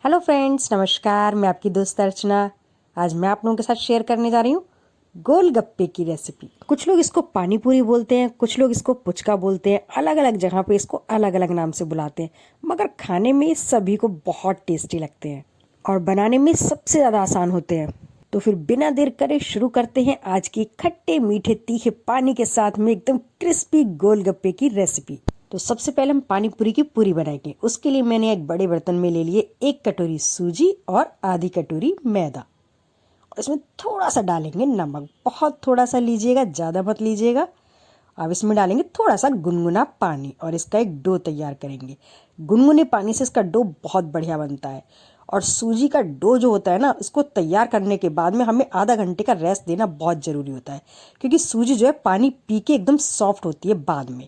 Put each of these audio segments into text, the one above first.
Hello friends, नमस्कार। मैं आपकी दोस्त अर्चना। आज मैं आप लोगों के साथ शेयर करने जा रही हूँ गोलगप्पे की रेसिपी। कुछ लोग इसको पानी पूरी बोलते हैं, कुछ लोग इसको पुचका बोलते हैं। अलग अलग जगह पे इसको अलग अलग नाम से बुलाते हैं, मगर खाने में सभी को बहुत टेस्टी लगते हैं और बनाने में सबसे ज़्यादा आसान होते हैं। तो फिर बिना देर करे शुरू करते हैं आज की खट्टे मीठे तीखे पानी के साथ में एकदम क्रिस्पी गोलगप्पे की रेसिपी। तो सबसे पहले हम पानी पूरी की पूरी बनाएंगे। उसके लिए मैंने एक बड़े बर्तन में ले लिए 1 कटोरी सूजी और आधी कटोरी मैदा। और इसमें थोड़ा सा डालेंगे नमक, बहुत थोड़ा सा लीजिएगा, ज़्यादा मत लीजिएगा। अब इसमें डालेंगे थोड़ा सा गुनगुना पानी और इसका एक डो तैयार करेंगे। गुनगुने पानी से इसका डो बहुत बढ़िया बनता है। और सूजी का डो जो होता है ना, इसको तैयार करने के बाद में हमें आधा घंटे का रेस्ट देना बहुत ज़रूरी होता है, क्योंकि सूजी जो है पानी पी के एकदम सॉफ्ट होती है बाद में।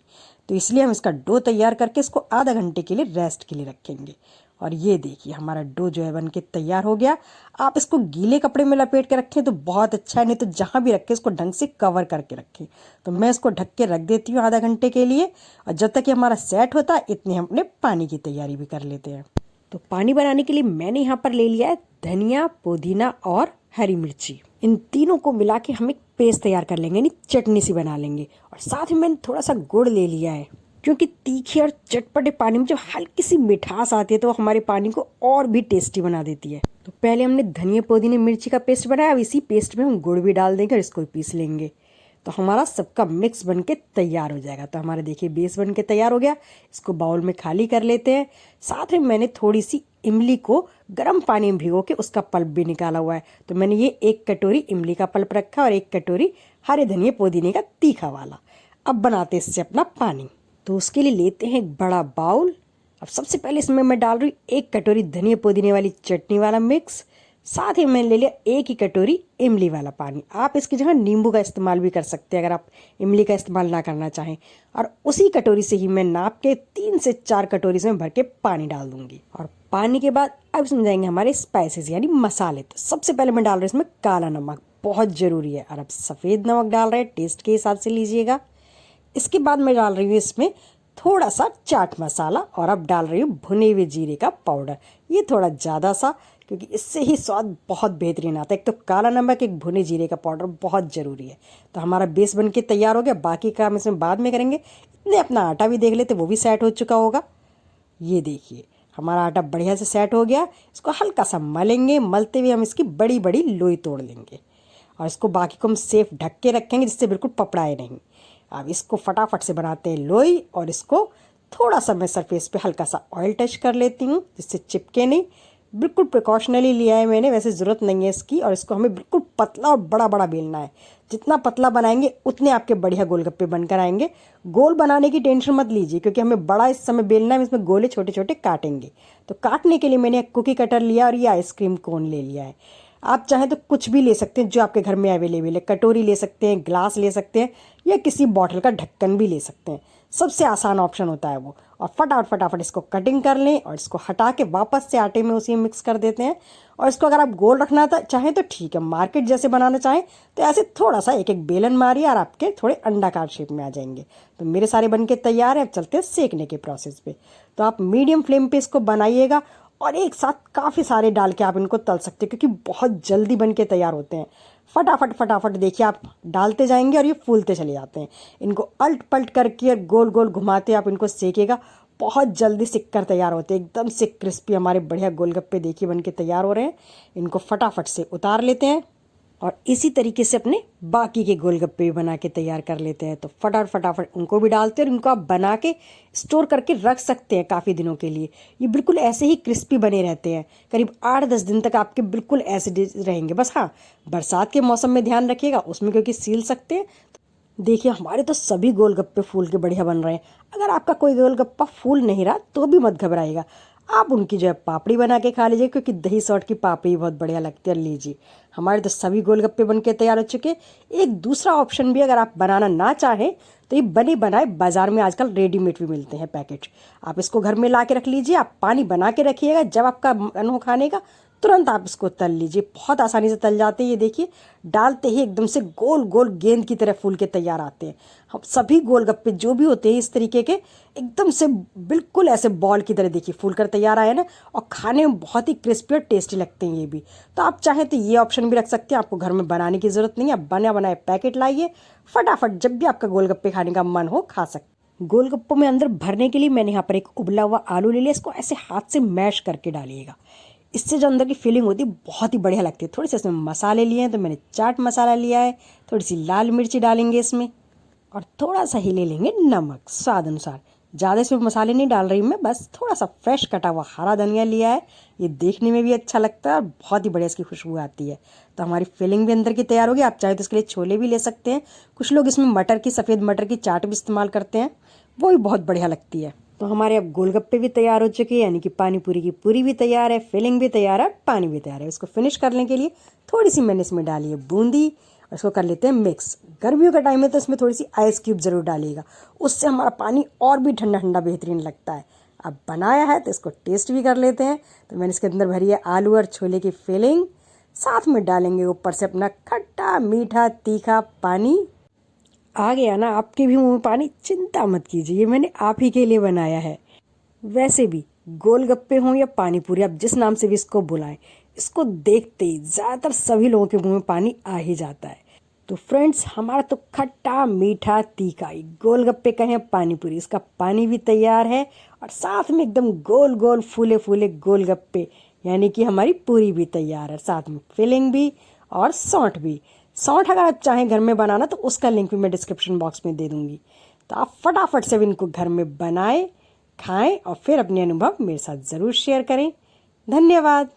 तो इसलिए हम इसका डो तैयार करके इसको आधा घंटे के लिए रेस्ट के लिए रखेंगे। और ये देखिए हमारा डो जो है बन के तैयार हो गया। आप इसको गीले कपड़े में लपेट के रखें तो बहुत अच्छा है, नहीं तो जहाँ भी रखें इसको ढंग से कवर करके रखें। तो मैं इसको ढक के रख देती हूँ आधा घंटे के लिए। और जब तक ये हमारा सेट होता है इतने हम अपने पानी की तैयारी भी कर लेते हैं। तो पानी बनाने के लिए मैंने यहाँ पर ले लिया है धनिया, पुदीना और हरी मिर्ची। इन तीनों को मिला के हम एक पेस्ट तैयार कर लेंगे, यानी चटनी सी बना लेंगे। और साथ में मैंने थोड़ा सा गुड़ ले लिया है, क्योंकि तीखे और चटपटे पानी में जब हल्की सी मिठास आती है तो हमारे पानी को और भी टेस्टी बना देती है। तो पहले हमने धनिया, पुदीने, मिर्ची का पेस्ट बनाया। अब इसी पेस्ट में हम गुड़ भी डाल देंगे और इसको भी पीस लेंगे। तो हमारा सबका मिक्स बन के तैयार हो जाएगा। तो हमारा देखिए बेस बन के तैयार हो गया। इसको बाउल में खाली कर लेते हैं। साथ में मैंने थोड़ी सी इमली को गर्म पानी में भिगो के उसका पल्प भी निकाला हुआ है। तो मैंने ये 1 कटोरी इमली का पल्प रखा और 1 कटोरी हरे धनिया पुदीने का तीखा वाला। अब बनाते हैं इससे अपना पानी। तो उसके लिए लेते हैं एक बड़ा बाउल। अब सबसे पहले इसमें मैं डाल रही हूँ 1 कटोरी धनिया पुदीने वाली चटनी वाला मिक्स। साथ ही मैंने ले लिया 1 ही कटोरी इमली वाला पानी। आप इसकी जगह नींबू का इस्तेमाल भी कर सकते हैं अगर आप इमली का इस्तेमाल ना करना चाहें। और उसी कटोरी से ही मैं नाप के 3 से 4 कटोरी इसमें भर के पानी डाल दूंगी। और पानी के बाद अब इसमें जाएंगे हमारे स्पाइसेस यानी मसाले। तो सबसे पहले मैं डाल रही हूँ इसमें काला नमक, बहुत ज़रूरी है। और अब सफ़ेद नमक डाल रहे हैं, टेस्ट के हिसाब से लीजिएगा। इसके बाद मैं डाल रही हूँ इसमें थोड़ा सा चाट मसाला और अब डाल रही हूँ भुने हुए जीरे का पाउडर। ये थोड़ा ज़्यादा सा, क्योंकि इससे ही स्वाद बहुत बेहतरीन आता है। एक तो काला नमक, एक भुने जीरे का पाउडर बहुत ज़रूरी है। तो हमारा बेस बन के तैयार हो गया। बाकी काम इसमें बाद में करेंगे। इतने अपना आटा भी देख लेते, वो भी सेट हो चुका होगा। ये देखिए हमारा आटा बढ़िया से सेट हो गया। इसको हल्का सा मलेंगे। मलते हुए हम इसकी बड़ी बड़ी लोई तोड़ लेंगे और इसको बाकी को हम सेफ ढक के रखेंगे, जिससे बिल्कुल पपड़ाए नहीं। अब इसको फटाफट से बनाते हैं लोई। और इसको थोड़ा सा मैं सरफेस पे हल्का सा ऑयल टच कर लेती हूँ, जिससे चिपके नहीं। बिल्कुल प्रिकॉशनली लिया है मैंने, वैसे ज़रूरत नहीं है इसकी। और इसको हमें बिल्कुल पतला और बड़ा बड़ा बेलना है। जितना पतला बनाएंगे उतने आपके बढ़िया गोलगप्पे बनकर आएंगे। गोल बनाने की टेंशन मत लीजिए, क्योंकि हमें बड़ा इस समय बेलना है। इसमें गोले छोटे छोटे काटेंगे। तो काटने के लिए मैंने एक कुकी कटर लिया और ये आइसक्रीम कोन ले लिया है। आप चाहें तो कुछ भी ले सकते हैं जो आपके घर में अवेलेबल है। कटोरी ले सकते हैं, ग्लास ले सकते हैं, या किसी बॉटल का ढक्कन भी ले सकते हैं। सबसे आसान ऑप्शन होता है वो। और फटाफट फटाफट इसको कटिंग कर लें और इसको हटा के वापस से आटे में उसी में मिक्स कर देते हैं। और इसको अगर आप गोल रखना चाहें तो ठीक है, मार्केट जैसे बनाना चाहें तो ऐसे थोड़ा सा एक एक बेलन मारिए और आपके थोड़े अंडाकार शेप में आ जाएंगे। तो मेरे सारे बनके तैयार हैं। अब चलते हैं सेकने के प्रोसेस पे। तो आप मीडियम फ्लेम पे इसको बनाइएगा और एक साथ काफ़ी सारे डाल के आप इनको तल सकते हैं, क्योंकि बहुत जल्दी बन के तैयार होते हैं। फटाफट फटाफट देखिए आप डालते जाएंगे और ये फूलते चले जाते हैं। इनको अल्ट पल्ट करके और गोल गोल घुमाते आप इनको सेकेगा, बहुत जल्दी सिक कर तैयार होते हैं। एकदम से क्रिस्पी हमारे बढ़िया गोलगप्पे देखिए बन के तैयार हो रहे हैं। इनको फटाफट से उतार लेते हैं और इसी तरीके से अपने बाकी के गोलगप्पे भी बना के तैयार कर लेते हैं। तो फटाफट फटाफट उनको भी डालते हैं और इनको आप बना के स्टोर करके रख सकते हैं काफ़ी दिनों के लिए। ये बिल्कुल ऐसे ही क्रिस्पी बने रहते हैं। करीब 8-10 दिन तक आपके बिल्कुल ऐसे रहेंगे। बस हाँ, बरसात के मौसम में ध्यान रखिएगा उसमें, क्योंकि सील सकते हैं। देखिए हमारे तो सभी गोलगप्पे फूल के बढ़िया बन रहे हैं। अगर आपका कोई गोलगप्पा फूल नहीं रहा तो भी मत घबराइएगा, आप उनकी जो है पापड़ी बना के खा लीजिए, क्योंकि दही सॉट की पापड़ी बहुत बढ़िया लगती है। लीजिए हमारे तो सभी गोलगप्पे बन के तैयार हो चुके। एक दूसरा ऑप्शन भी, अगर आप बनाना ना चाहें तो ये बने बनाए बाजार में आजकल रेडीमेड भी मिलते हैं पैकेट। आप इसको घर में ला के रख लीजिए। आप पानी बना के रखिएगा, जब आपका मन हो खाने का तुरंत आप इसको तल लीजिए। बहुत आसानी से तल जाते हैं। ये देखिए, डालते ही एकदम से गोल गोल गेंद की तरह फूल के तैयार आते हैं। हम सभी गोलगप्पे जो भी होते हैं इस तरीके के एकदम से बिल्कुल ऐसे बॉल की तरह देखिए फूल कर तैयार आए ना, और खाने में बहुत ही क्रिस्पी और टेस्टी लगते हैं ये भी। तो आप चाहें तो ये ऑप्शन भी रख सकते हैं, आपको घर में बनाने की ज़रूरत नहीं है। आप बना बनाए पैकेट लाइए, फटाफट जब भी आपका गोलगप्पे खाने का मन हो खा सकते। गोलगप्पों में अंदर भरने के लिए मैंने यहाँ पर एक उबला हुआ आलू ले लिया। इसको ऐसे हाथ से मैश करके डालिएगा। इससे जो अंदर की फीलिंग होती है बहुत ही बढ़िया लगती है। थोड़े से इसमें मसाले लिए हैं, तो मैंने चाट मसाला लिया है, थोड़ी सी लाल मिर्ची डालेंगे इसमें, और थोड़ा सा ही ले लेंगे नमक स्वाद अनुसार। ज़्यादा इसमें मसाले नहीं डाल रही मैं, बस थोड़ा सा फ्रेश कटा हुआ हरा धनिया लिया है। ये देखने में भी अच्छा लगता है और बहुत ही बढ़िया इसकी खुशबू आती है। तो हमारी फिलिंग भी अंदर की तैयार होगी। आप चाहे तो इसके लिए छोले भी ले सकते हैं। कुछ लोग इसमें मटर की, सफ़ेद मटर की चाट भी इस्तेमाल करते हैं, वो भी बहुत बढ़िया लगती है। तो हमारे अब गोलगप्पे भी तैयार हो चुके हैं, यानी कि पानी पूरी की पूरी भी तैयार है, फिलिंग भी तैयार है, पानी भी तैयार है। इसको फिनिश करने के लिए थोड़ी सी मैंने इसमें डाली है बूंदी, और इसको कर लेते हैं मिक्स। गर्मियों का टाइम है तो इसमें थोड़ी सी आइस क्यूब ज़रूर डालिएगा, उससे हमारा पानी और भी ठंडा ठंडा बेहतरीन लगता है। अब बनाया है तो इसको टेस्ट भी कर लेते हैं। तो मैंने इसके अंदर भरी है आलू और छोले की फिलिंग, साथ में डालेंगे ऊपर से अपना खट्टा मीठा तीखा पानी। आ गया ना आपके भी मुंह में पानी? चिंता मत कीजिए, ये मैंने आप ही के लिए बनाया है। वैसे भी गोलगप्पे हों या पानी पूरी, आप जिस नाम से भी इसको बुलाएं, इसको देखते ही ज़्यादातर सभी लोगों के मुंह में पानी आ ही जाता है। तो फ्रेंड्स, हमारा तो खट्टा मीठा तीखा गोलगप्पे कहें पानी पूरी, इसका पानी भी तैयार है, और साथ में एकदम गोल गोल फूले फूले गोलगप्पे, यानी कि हमारी पूरी भी तैयार है, साथ में फिलिंग भी और सौंठ भी। सौंठ अगर आप चाहें घर में बनाना तो उसका लिंक भी मैं डिस्क्रिप्शन बॉक्स में दे दूँगी। तो आप फटाफट से भी इनको घर में बनाएं, खाएं और फिर अपने अनुभव मेरे साथ ज़रूर शेयर करें। धन्यवाद।